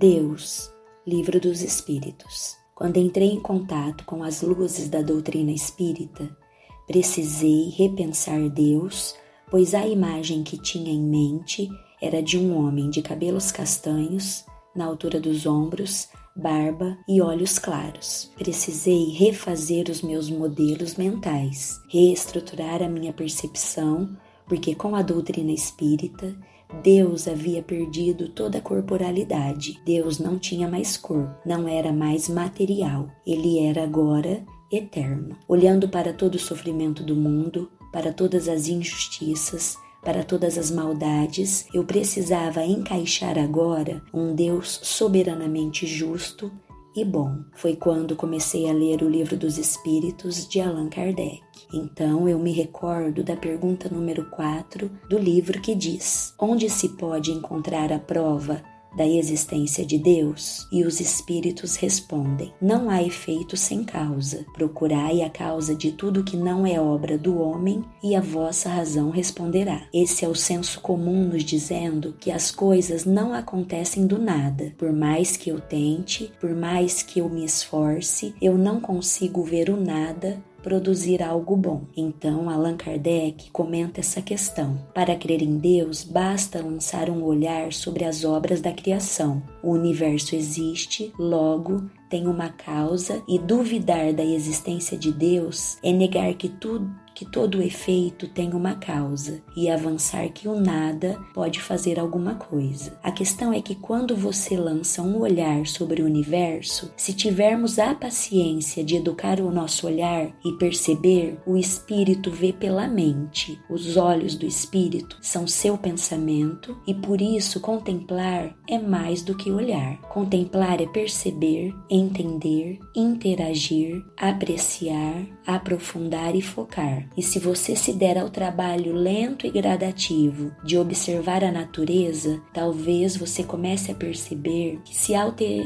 Deus, Livro dos Espíritos. Quando entrei em contato com as luzes da doutrina espírita, precisei repensar Deus, pois a imagem que tinha em mente era de um homem de cabelos castanhos, na altura dos ombros, barba e olhos claros. Precisei refazer os meus modelos mentais, reestruturar a minha percepção, porque com a doutrina espírita, Deus havia perdido toda a corporalidade. Deus não tinha mais corpo, não era mais material. Ele era agora eterno. Olhando para todo o sofrimento do mundo, para todas as injustiças, para todas as maldades, eu precisava encaixar agora um Deus soberanamente justo e bom. Foi quando comecei a ler o Livro dos Espíritos de Allan Kardec. Então eu me recordo da pergunta número 4 do livro que diz: onde se pode encontrar a prova da existência de Deus? E os espíritos respondem: não há efeito sem causa. Procurai a causa de tudo que não é obra do homem e a vossa razão responderá. Esse é o senso comum nos dizendo que as coisas não acontecem do nada. Por mais que eu tente, por mais que eu me esforce, eu não consigo ver o nada produzir algo bom. Então, Allan Kardec comenta essa questão. Para crer em Deus, basta lançar um olhar sobre as obras da criação. O universo existe, logo tem uma causa, e duvidar da existência de Deus é negar que todo efeito tem uma causa e avançar que o nada pode fazer alguma coisa. A questão é que quando você lança um olhar sobre o universo, se tivermos a paciência de educar o nosso olhar e perceber, o espírito vê pela mente. Os olhos do espírito são seu pensamento e por isso contemplar é mais do que olhar. Contemplar é perceber, entender, interagir, apreciar, aprofundar e focar. E se você se der ao trabalho lento e gradativo de observar a natureza, talvez você comece a perceber que se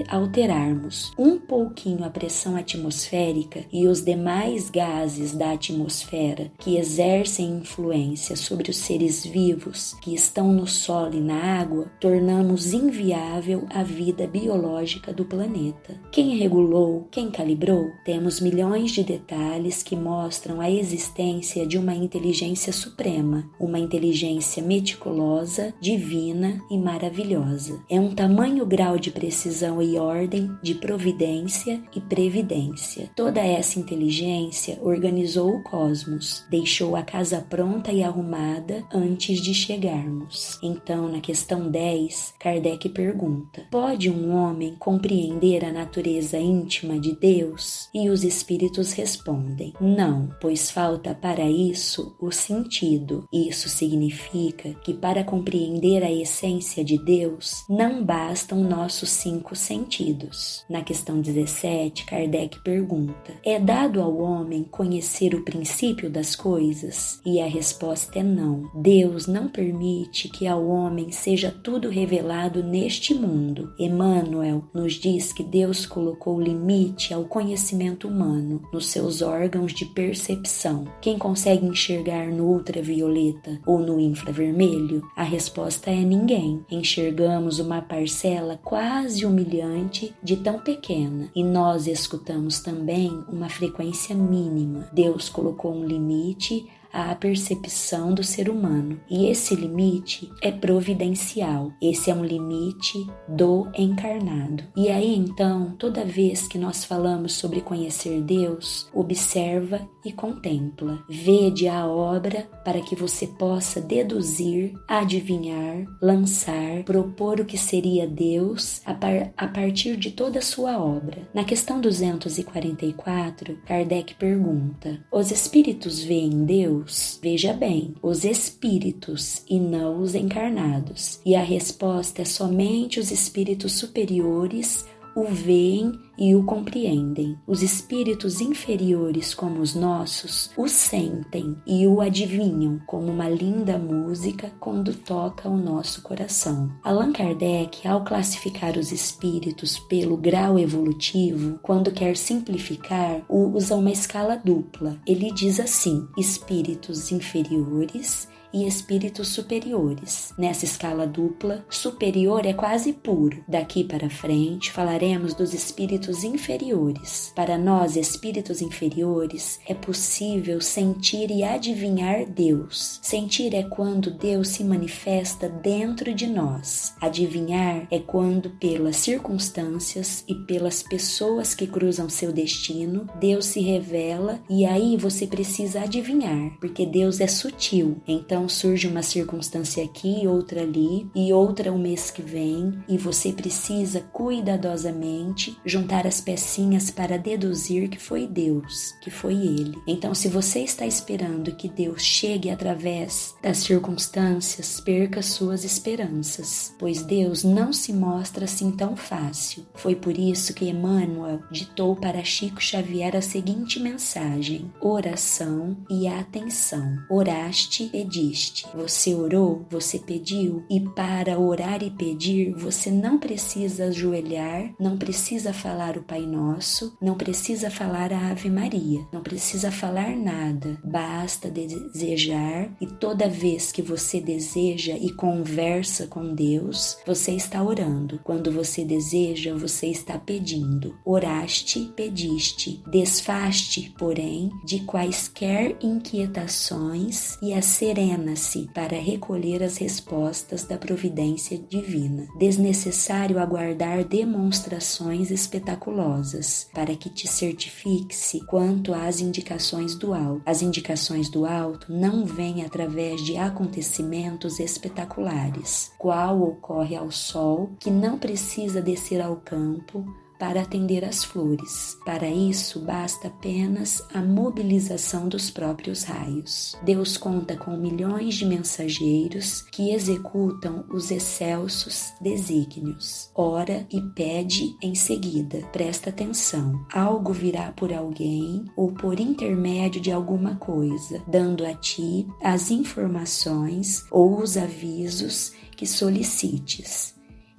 alterarmos um pouquinho a pressão atmosférica e os demais gases da atmosfera que exercem influência sobre os seres vivos que estão no solo e na água, tornamos inviável a vida biológica do planeta. Quem regulou, quem calibrou? Temos milhões de detalhes que mostram a existência de uma inteligência suprema, uma inteligência meticulosa, divina e maravilhosa. É um tamanho grau de precisão e ordem, de providência e previdência. Toda essa inteligência organizou o cosmos, deixou a casa pronta e arrumada antes de chegarmos. Então, na questão 10, Kardec pergunta: pode um homem compreender a natureza íntima de Deus? E os espíritos respondem: não, pois falta para isso o sentido. Isso significa que para compreender a essência de Deus, não bastam nossos 5 sentidos. Na questão 17, Kardec pergunta: é dado ao homem conhecer o princípio das coisas? E a resposta é não. Deus não permite que ao homem seja tudo revelado neste mundo. Emmanuel nos diz que Deus colocou limite ao conhecimento humano nos seus órgãos de percepção. Quem consegue enxergar no ultravioleta ou no infravermelho? A resposta é ninguém. Enxergamos uma parcela quase humilhante de tão pequena e nós escutamos também uma frequência mínima. Deus colocou um limite à percepção do ser humano. E esse limite é providencial. Esse é um limite do encarnado. E aí então, toda vez que nós falamos sobre conhecer Deus, observa e contempla. Vede a obra para que você possa deduzir, adivinhar, lançar, propor o que seria Deus a partir de toda a sua obra. Na questão 244, Kardec pergunta: os espíritos veem Deus? Veja bem, os espíritos e não os encarnados. E a resposta é somente os espíritos superiores o veem e o compreendem. Os espíritos inferiores como os nossos o sentem e o adivinham como uma linda música quando toca o nosso coração. Allan Kardec, ao classificar os espíritos pelo grau evolutivo, quando quer simplificar, usa uma escala dupla. Ele diz assim: espíritos inferiores e espíritos superiores. Nessa escala dupla, superior é quase puro. Daqui para frente falaremos dos espíritos inferiores. Para nós, espíritos inferiores, é possível sentir e adivinhar Deus. Sentir é quando Deus se manifesta dentro de nós. Adivinhar é quando, pelas circunstâncias e pelas pessoas que cruzam seu destino, Deus se revela e aí você precisa adivinhar, porque Deus é sutil. Então surge uma circunstância aqui, outra ali e outra o mês que vem e você precisa cuidadosamente juntar as pecinhas para deduzir que foi Deus, que foi Ele. Então, se você está esperando que Deus chegue através das circunstâncias, perca suas esperanças, pois Deus não se mostra assim tão fácil. Foi por isso que Emmanuel ditou para Chico Xavier a seguinte mensagem: oração e atenção. Oraste, pediste. Você orou, você pediu. E para orar e pedir, você não precisa ajoelhar, não precisa falar o Pai Nosso, não precisa falar a Ave Maria, não precisa falar nada. Basta desejar e toda vez que você deseja e conversa com Deus, você está orando. Quando você deseja, você está pedindo. Oraste, pediste. Desfaste, porém, de quaisquer inquietações e asserena-se para recolher as respostas da providência divina. Desnecessário aguardar demonstrações espetaculosas para que te certifique-se quanto às indicações do alto. As indicações do alto não vêm através de acontecimentos espetaculares, qual ocorre ao sol, que não precisa descer ao campo para atender às flores. Para isso, basta apenas a mobilização dos próprios raios. Deus conta com milhões de mensageiros que executam os excelsos desígnios. Ora e pede em seguida. Presta atenção. Algo virá por alguém ou por intermédio de alguma coisa, dando a ti as informações ou os avisos que solicites.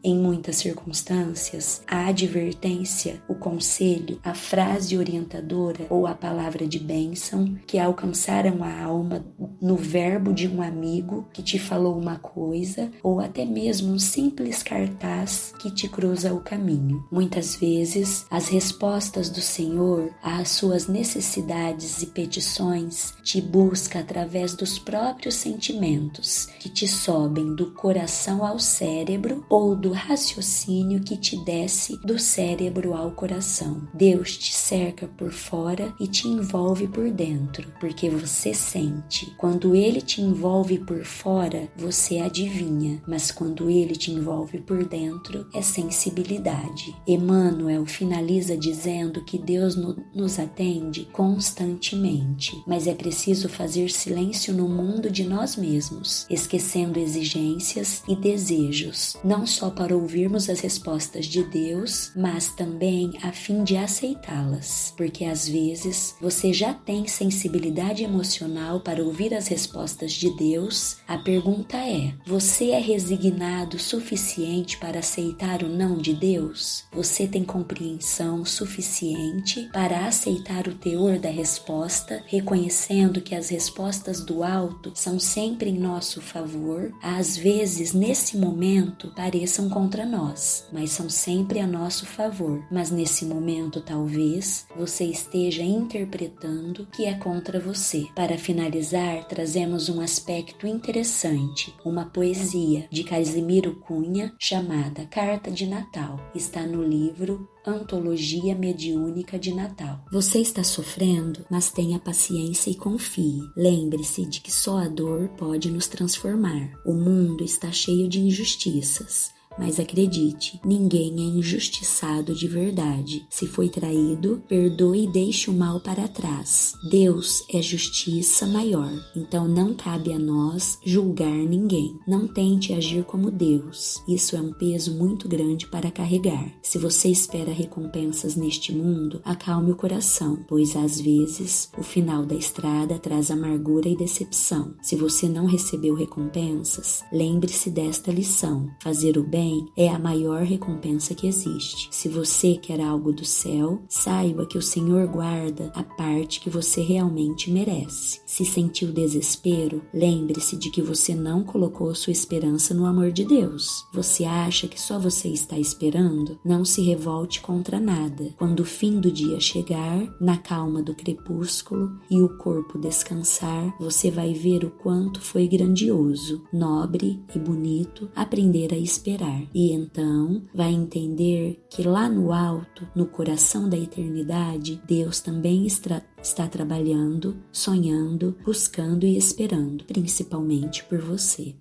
Em muitas circunstâncias, a advertência, o conselho, a frase orientadora ou a palavra de bênção que alcançaram a alma no verbo de um amigo que te falou uma coisa ou até mesmo um simples cartaz que te cruza o caminho. Muitas vezes, as respostas do Senhor às suas necessidades e petições te busca através dos próprios sentimentos que te sobem do coração ao cérebro ou do raciocínio que te desce do cérebro ao coração. Deus te cerca por fora e te envolve por dentro, porque você sente. Quando Ele te envolve por fora, você adivinha, mas quando Ele te envolve por dentro, é sensibilidade. Emmanuel finaliza dizendo que Deus nos atende constantemente, mas é preciso fazer silêncio no mundo de nós mesmos, esquecendo exigências e desejos, não só para ouvirmos as respostas de Deus, mas também a fim de aceitá-las, porque às vezes você já tem sensibilidade emocional para ouvir as respostas de Deus. A pergunta é: você é resignado o suficiente para aceitar o não de Deus? Você tem compreensão suficiente para aceitar o teor da resposta, reconhecendo que as respostas do alto são sempre em nosso favor? Às vezes, nesse momento, pareçam contra nós, mas são sempre a nosso favor. Mas nesse momento, talvez, você esteja interpretando que é contra você. Para finalizar, trazemos um aspecto interessante, uma poesia de Casimiro Cunha chamada Carta de Natal. Está no livro Antologia Mediúnica de Natal. Você está sofrendo, mas tenha paciência e confie. Lembre-se de que só a dor pode nos transformar. O mundo está cheio de injustiças. Mas acredite, ninguém é injustiçado de verdade. Se foi traído, perdoe e deixe o mal para trás. Deus é justiça maior, então não cabe a nós julgar ninguém. Não tente agir como Deus. Isso é um peso muito grande para carregar. Se você espera recompensas neste mundo, acalme o coração, pois às vezes o final da estrada traz amargura e decepção. Se você não recebeu recompensas, lembre-se desta lição: fazer o bem bem é a maior recompensa que existe. Se você quer algo do céu, saiba que o Senhor guarda a parte que você realmente merece. Se sentiu desespero, lembre-se de que você não colocou sua esperança no amor de Deus. Você acha que só você está esperando? Não se revolte contra nada. Quando o fim do dia chegar, na calma do crepúsculo e o corpo descansar, você vai ver o quanto foi grandioso, nobre e bonito aprender a esperar. E então vai entender que lá no alto, no coração da eternidade, Deus também está trabalhando, sonhando, buscando e esperando, principalmente por você.